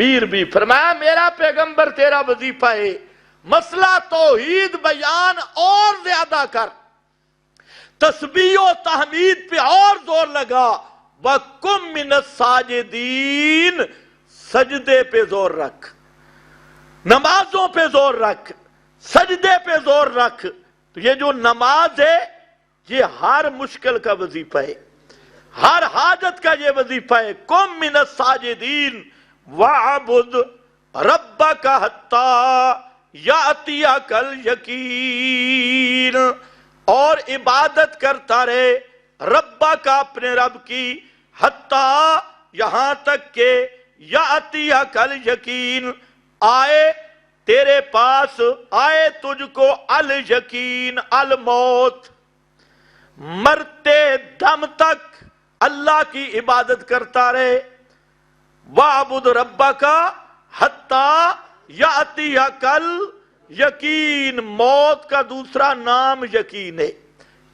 پیر بھی فرمایا میرا پیغمبر تیرا وظیفہ ہے مسئلہ توحید بیان اور زیادہ کر، تسبیح و تحمید پہ اور زور لگا، وَقُمْ مِنَ السَّاجِدِينَ سجدے پہ زور رکھ، نمازوں پہ زور رکھ، سجدے پہ زور رکھ۔ تو یہ جو نماز ہے یہ ہر مشکل کا وظیفہ ہے، ہر حاجت کا یہ وظیفہ ہے۔ قُمْ مِنَ السَّاجِدِينَ وَعَبُدْ رَبَّكَ حَتَّى يَأْتِيَكَ الْيَقِينُ، اور عبادت کرتا رہے ربا کا اپنے رب کی، حتیٰ یہاں تک کہ یاتیک الیقین آئے تیرے پاس، آئے تجھ کو الیقین الموت، مرتے دم تک اللہ کی عبادت کرتا رہے۔ وَعْبُدْ رَبَّكَ حَتَّى يَأْتِيَكَ الْيَقِينُ، موت کا دوسرا نام یقین ہے۔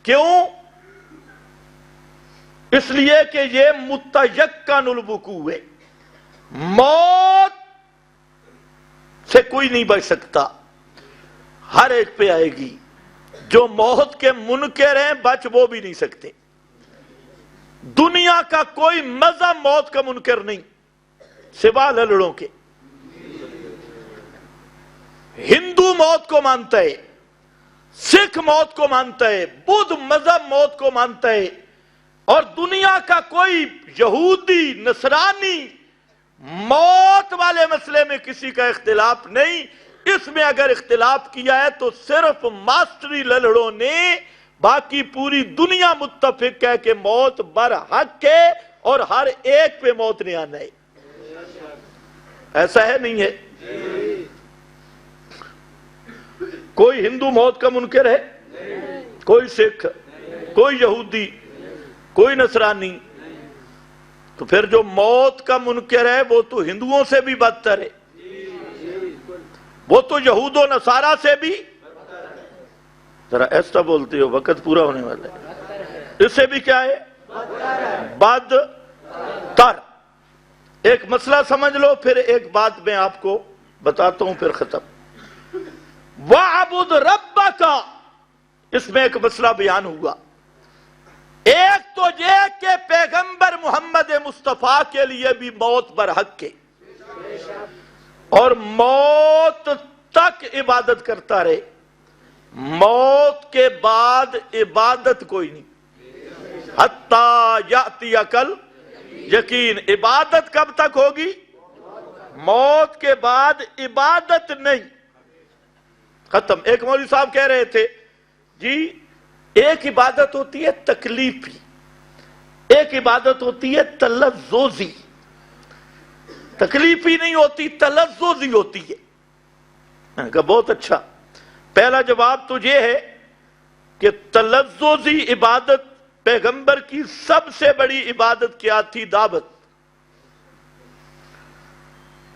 کیوں؟ اس لیے کہ یہ متیقن الوقوع ہے، موت سے کوئی نہیں بچ سکتا، ہر ایک پہ آئے گی۔ جو موت کے منکر ہیں بچ وہ بھی نہیں سکتے۔ دنیا کا کوئی مذہب موت کا منکر نہیں سوا للڑوں کے۔ ہندو موت کو مانتا ہے، سکھ موت کو مانتا ہے، بدھ مذہب موت کو مانتا ہے، اور دنیا کا کوئی یہودی نصرانی موت والے مسئلے میں کسی کا اختلاف نہیں۔ اس میں اگر اختلاف کیا ہے تو صرف ماسٹری للڑوں نے، باقی پوری دنیا متفق ہے کہ موت برحق ہے اور ہر ایک پہ موت نے آنا ہے۔ ایسا ہے نہیں ہے؟ کوئی ہندو موت کا منکر ہے؟ کوئی سکھ، کوئی یہودی، کوئی نصرانی؟ تو پھر جو موت کا منکر ہے وہ تو ہندوؤں سے بھی بدتر ہے، وہ تو یہود و نصارہ سے بھی، ذرا ایسا بولتے ہو وقت پورا ہونے والا ہے، اس سے بھی کیا ہے؟ بدتر۔ ایک مسئلہ سمجھ لو، پھر ایک بات میں آپ کو بتاتا ہوں، پھر ختم۔ وَعَبُدْ رَبَّكَ، اس میں ایک مسئلہ بیان ہوا۔ ایک تو یہ کہ پیغمبر محمد مصطفیٰ کے لیے بھی موت برحق ہے، اور موت تک عبادت کرتا رہے، موت کے بعد عبادت کوئی نہیں، حتیٰ یأتیک الیقین۔ عبادت کب تک ہوگی؟ موت کے بعد عبادت نہیں، ختم۔ ایک مولوی صاحب کہہ رہے تھے جی ایک عبادت ہوتی ہے تکلیفی، ایک عبادت ہوتی ہے تلذذی۔ تکلیفی نہیں ہوتی، تلذذی ہوتی ہے۔ میں نے کہا بہت اچھا۔ پہلا جواب تو یہ ہے کہ تلذذی عبادت پیغمبر کی سب سے بڑی عبادت کیا تھی؟ دعوت۔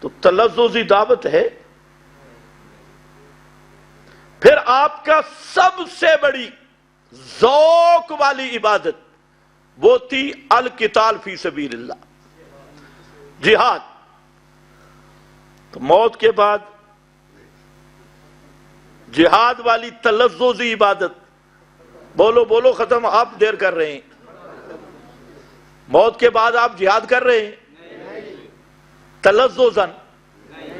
تو تلذذی دعوت ہے۔ پھر آپ کا سب سے بڑی ذوق والی عبادت وہ تھی القتال فی سبیل اللہ، جہاد۔ تو موت کے بعد جہاد والی تلذذی عبادت، بولو بولو ختم، آپ دیر کر رہے ہیں۔ موت کے بعد آپ جہاد کر رہے ہیں تلذذاً،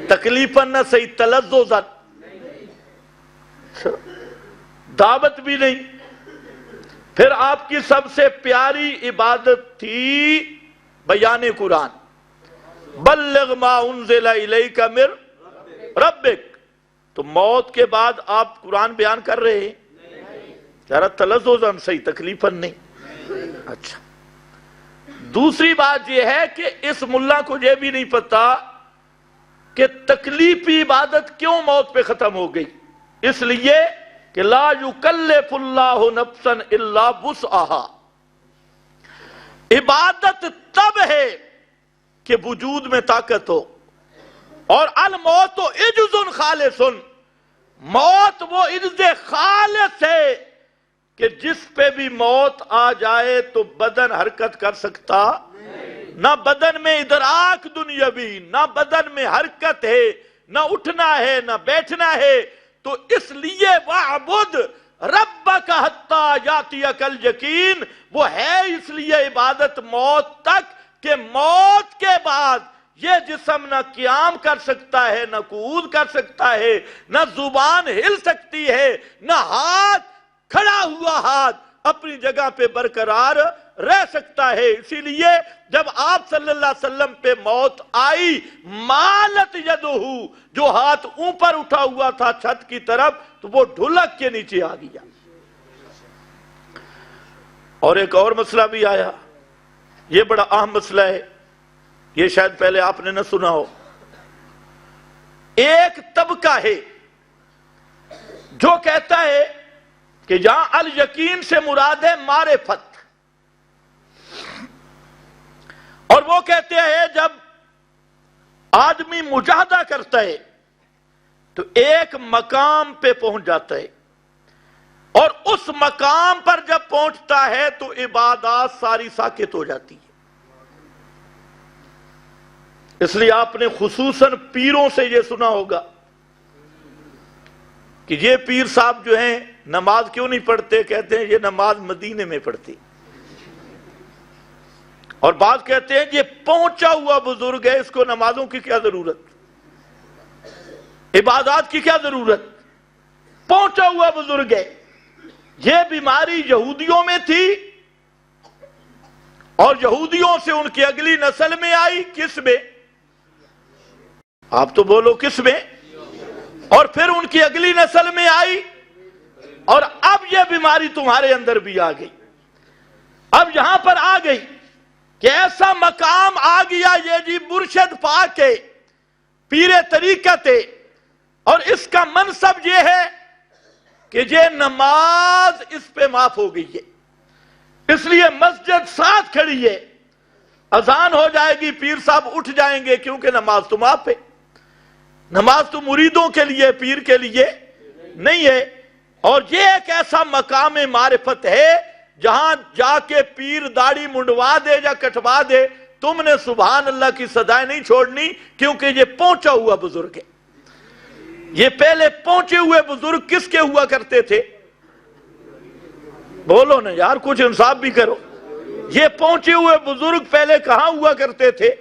تکلیفاً نہ صحیح، تلذذاً، دعوت بھی نہیں۔ پھر آپ کی سب سے پیاری عبادت تھی بیان قرآن، بلغ ما انزل الیک من ربک۔ تو موت کے بعد آپ قرآن بیان کر رہے ہیں، ذرا تلذذاً صحیح، تکلیفاً نہیں۔ اچھا، دوسری بات یہ ہے کہ اس ملا کو یہ بھی نہیں پتا کہ تکلیفی عبادت کیوں موت پہ ختم ہو گئی۔ اس لیے کہ لا یکلف اللہ نفسا الا وسعہا۔ عبادت تب ہے کہ وجود میں طاقت ہو، اور الموت عجز خالص، موت وہ عجز خالص ہے کہ جس پہ بھی موت آ جائے تو بدن حرکت کر سکتا نہ بدن میں ادراک دنیاوی، نہ بدن میں حرکت ہے، نہ اٹھنا ہے نہ بیٹھنا ہے، تو اس لیے وَعْبُدْ رَبَّكَ حَتَّى يَأْتِيَكَ الْيَقِينُ، وہ ہے اس لیے عبادت موت تک کہ موت کے بعد یہ جسم نہ قیام کر سکتا ہے، نہ قعود کر سکتا ہے، نہ زبان ہل سکتی ہے، نہ ہاتھ کھڑا ہوا ہاتھ اپنی جگہ پہ برقرار رہ سکتا ہے۔ اسی لیے جب آپ صلی اللہ علیہ وسلم پہ موت آئی، مالت یدہ، جو ہاتھ اوپر اٹھا ہوا تھا چھت کی طرف، تو وہ ڈھلک کے نیچے آ گیا۔ اور ایک اور مسئلہ بھی آیا، یہ بڑا اہم مسئلہ ہے، یہ شاید پہلے آپ نے نہ سنا ہو۔ ایک طبقہ ہے جو کہتا ہے کہ جہاں الیقین سے مراد ہے معرفت، اور وہ کہتے ہیں جب آدمی مجاہدہ کرتا ہے تو ایک مقام پہ پہنچ جاتا ہے، اور اس مقام پر جب پہنچتا ہے تو عبادات ساری ساکت ہو جاتی ہے۔ اس لیے آپ نے خصوصاً پیروں سے یہ سنا ہوگا کہ یہ پیر صاحب جو ہیں نماز کیوں نہیں پڑھتے، کہتے ہیں یہ نماز مدینے میں پڑھتی، اور بعض کہتے ہیں یہ پہنچا ہوا بزرگ ہے، اس کو نمازوں کی کیا ضرورت، عبادات کی کیا ضرورت، پہنچا ہوا بزرگ ہے۔ یہ بیماری یہودیوں میں تھی، اور یہودیوں سے ان کی اگلی نسل میں آئی، کس میں؟ آپ تو بولو کس میں؟ اور پھر ان کی اگلی نسل میں آئی، اور اب یہ بیماری تمہارے اندر بھی آ گئی۔ اب یہاں پر آ گئی کہ ایسا مقام آ گیا، یہ جی مرشد پاک ہے، پیر طریقت ہے، اور اس کا منصب یہ ہے کہ یہ نماز اس پہ معاف ہو گئی ہے، اس لیے مسجد ساتھ کھڑی ہے، اذان ہو جائے گی پیر صاحب اٹھ جائیں گے، کیونکہ نماز تو معاف ہے۔ نماز تو مریدوں کے لیے، پیر کے لیے نہیں ہے۔ اور یہ ایک ایسا مقام معرفت ہے جہاں جا کے پیر داڑھی منڈوا دے یا کٹوا دے، تم نے سبحان اللہ کی صدائیں نہیں چھوڑنی، کیونکہ یہ پہنچا ہوا بزرگ ہے۔ یہ پہلے پہنچے ہوئے بزرگ کس کے ہوا کرتے تھے؟ بولو نا یار، کچھ انصاف بھی کرو۔ یہ پہنچے ہوئے بزرگ پہلے کہاں ہوا کرتے تھے؟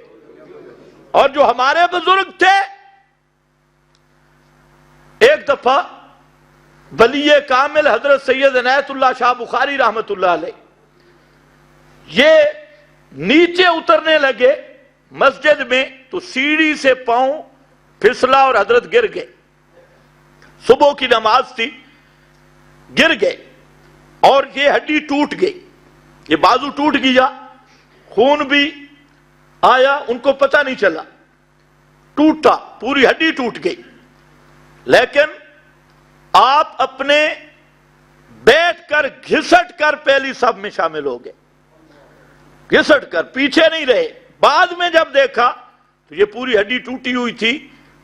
اور جو ہمارے بزرگ تھے، ایک دفعہ ولی کامل حضرت سید عنایت اللہ شاہ بخاری رحمت اللہ علیہ یہ نیچے اترنے لگے مسجد میں، تو سیڑھی سے پاؤں پھسلا اور حضرت گر گئے۔ صبح کی نماز تھی، گر گئے، اور یہ ہڈی ٹوٹ گئی، یہ بازو ٹوٹ گیا، خون بھی آیا، ان کو پتہ نہیں چلا، ٹوٹا، پوری ہڈی ٹوٹ گئی۔ لیکن آپ اپنے بیٹھ کر گھسٹ کر پہلی صف میں شامل ہو گئے، گھسٹ کر پیچھے نہیں رہے۔ بعد میں جب دیکھا تو یہ پوری ہڈی ٹوٹی ہوئی تھی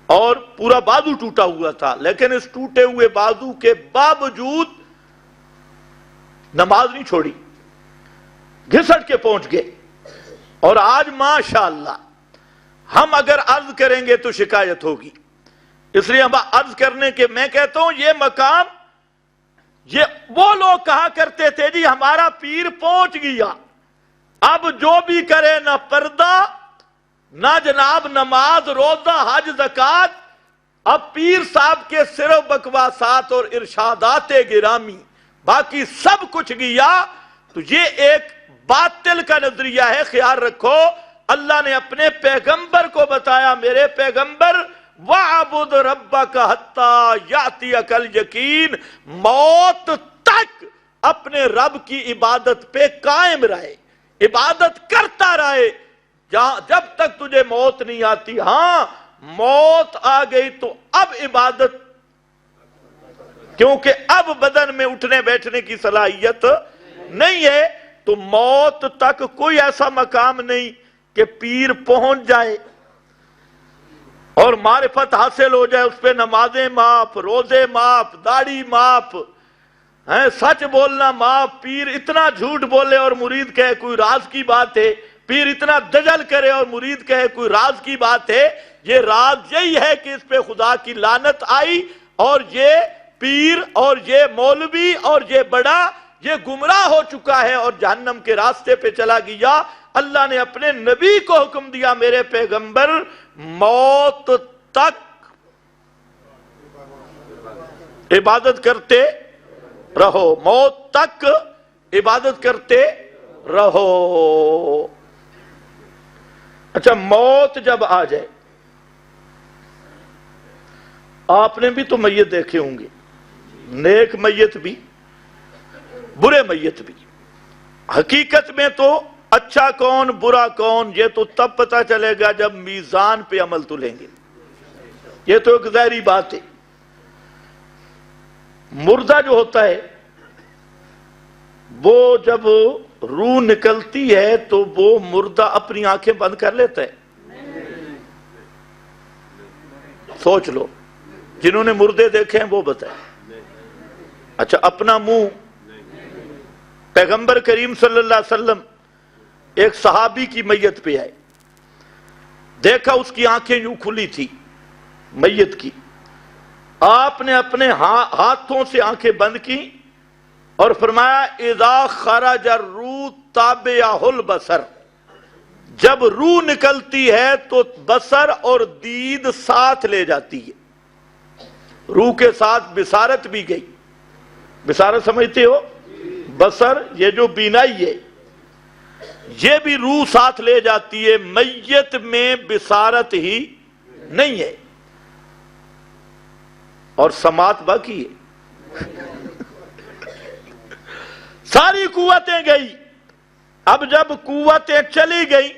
اور پورا بازو ٹوٹا ہوا تھا، لیکن اس ٹوٹے ہوئے بازو کے باوجود نماز نہیں چھوڑی، گھسٹ کے پہنچ گئے۔ اور آج ماشاءاللہ ہم اگر عرض کریں گے تو شکایت ہوگی، اس لیے ہم عرض کرنے کے میں کہتا ہوں یہ مقام، یہ وہ لوگ کہا کرتے تھے جی ہمارا پیر پہنچ گیا، اب جو بھی کرے نہ پردہ نہ جناب نماز روزہ حج زکات، اب پیر صاحب کے صرف بکواسات اور ارشادات گرامی، باقی سب کچھ گیا۔ تو یہ ایک باطل کا نظریہ ہے، خیال رکھو۔ اللہ نے اپنے پیغمبر کو بتایا، میرے پیغمبر وَعْبُدْ رَبَّكَ حَتَّى يَأْتِيَكَ الْيَقِينُ، موت تک اپنے رب کی عبادت پہ قائم رہے، عبادت کرتا رہے جب تک تجھے موت نہیں آتی۔ ہاں موت آ گئی تو اب عبادت، کیونکہ اب بدن میں اٹھنے بیٹھنے کی صلاحیت نہیں ہے، تو موت تک کوئی ایسا مقام نہیں کہ پیر پہنچ جائے اور معرفت حاصل ہو جائے، اس پہ نمازیں معاف، روزے معاف، داڑھی معاف، سچ بولنا معاف، پیر اتنا جھوٹ بولے اور مرید کہے کوئی راز کی بات ہے، پیر اتنا دجل کرے اور مرید کہے کوئی راز کی بات ہے، یہ راز یہی ہے کہ اس پہ خدا کی لعنت آئی، اور یہ پیر اور یہ مولوی اور یہ بڑا یہ گمراہ ہو چکا ہے اور جہنم کے راستے پہ چلا گیا۔ اللہ نے اپنے نبی کو حکم دیا، میرے پیغمبر موت تک عبادت کرتے رہو، موت تک عبادت کرتے رہو۔ اچھا، موت جب آ جائے، آپ نے بھی تو میت دیکھے ہوں گے، نیک میت بھی برے میت بھی۔ حقیقت میں تو اچھا کون برا کون یہ تو تب پتہ چلے گا جب میزان پہ عمل تلیں گے، یہ تو ایک ظاہری بات ہے۔ مردہ جو ہوتا ہے وہ جب روح نکلتی ہے تو وہ مردہ اپنی آنکھیں بند کر لیتا ہے؟ سوچ لو، جنہوں نے مردے دیکھے ہیں وہ بتائیں۔ اچھا، اپنا منہ؟ پیغمبر کریم صلی اللہ علیہ وسلم ایک صحابی کی میت پہ آئے، دیکھا اس کی آنکھیں یوں کھلی تھی میت کی، آپ نے اپنے ہاتھوں سے آنکھیں بند کی اور فرمایا اذا خرج الروح تابعہ البصر، جب روح نکلتی ہے تو بصر اور دید ساتھ لے جاتی ہے، روح کے ساتھ بصارت بھی گئی۔ بصارت سمجھتے ہو؟ بصر یہ جو بینائی ہے یہ بھی روح ساتھ لے جاتی ہے، میت میں بصارت ہی نہیں ہے اور سماعت باقی ہے۔ ساری قوتیں گئی، اب جب قوتیں چلی گئی،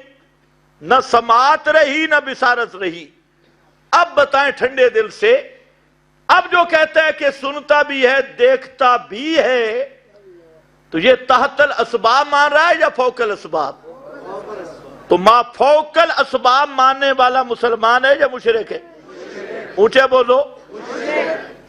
نہ سماعت رہی نہ بصارت رہی۔ اب بتائیں ٹھنڈے دل سے، اب جو کہتا ہے کہ سنتا بھی ہے دیکھتا بھی ہے، تو یہ تحت الاسباب مان رہا ہے یا فوق الاسباب؟ تو ما فوق الاسباب ماننے والا مسلمان ہے یا مشرک ہے؟ اونچے بولو۔